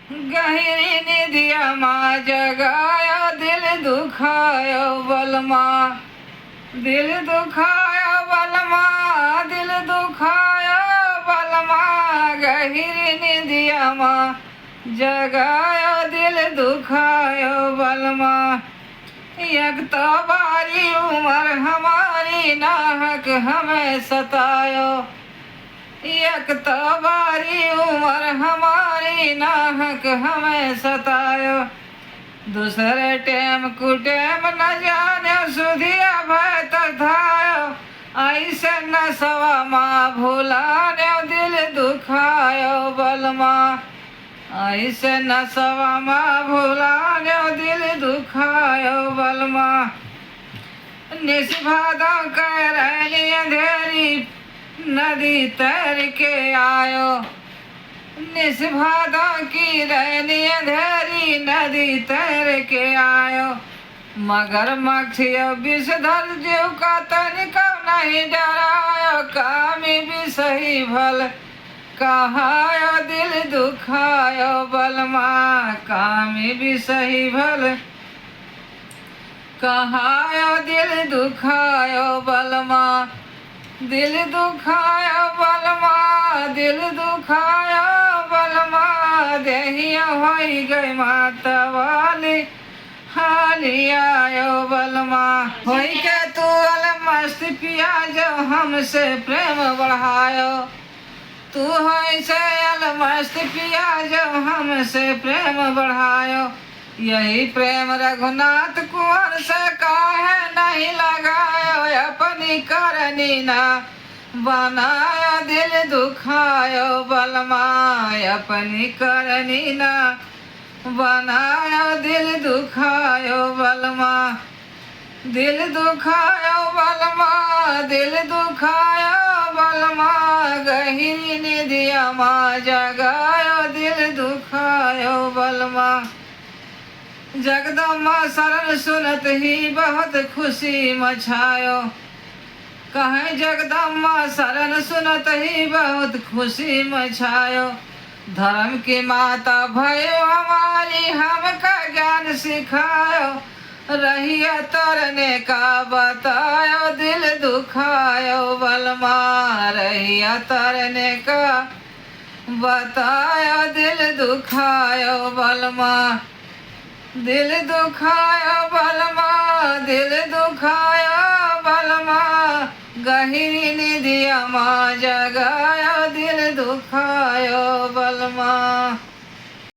गहरी निदिया माँ जगायो दिल दुखायो बलमा, दिल दुखायो बलमा, दिल दुखायो बलमा। गहरी निदिया माँ जगायो दिल दुखायो बलमा। एक तो बारी उम्र हमारी नाहक हमें सतायो, एक तो बारी उम्र हमारी नाहक हमें सतायो। दूसरे टेम कुटेम न जाने सुधिया भय तथायो। ऐसे न सवा माँ भुलाने दिल दुखायो बलमा, ऐसे न सवा माँ भुलाने दिल दुखायो बलमा। निष्भादा कह रही अंधेरी नदी तैर के आयो, निष्भादा की रहनी अंधेरी नदी तैर के आयो। मगर मक्खियो विषधर जीव का तनिको नहीं डरायो। कामी भी सही भल कहायो दिल दुखायो बलमा, कामी भी सही भल कहायो दिल दुखायो बलमा। दिल दुखायो बलमा, दिल दुखायो बलमा। देहिया होई गई माता वाली हाली आयो बलमा। होई के तू अलमस्त पिया जो हमसे प्रेम बढ़ायो, तू होई से अलमस्त पिया जो हमसे प्रेम बढ़ायो। यही प्रेम रघुनाथ कुंवर से काहे नहीं लगायो। अपनी करनी ना बनायो दिल दुखायो बलमा, अपनी करनी ना बनायो दिल दुखायो बलमा। दिल दुखायो बलमा, दिल दुखायो बलमा। गहरी निदिया माँ जगायो दिल दुखायो बलमा। जगदम्बा शरण सुनत ही बहुत खुशी मचायो, कहें जगदम्बा शरण सुनत ही बहुत खुशी मचायो। धर्म की माता भयो हमारी हमका ज्ञान सिखायो। रहिया तरने का बतायो दिल दुखायो बलमा, रहिया तरने का बतायो दिल दुखायो बलमा। दिल दुखायो बलमा, दिल दुखायो बलमा। गहरी निदिया माँ जगायो दिल दुखायो बलमा।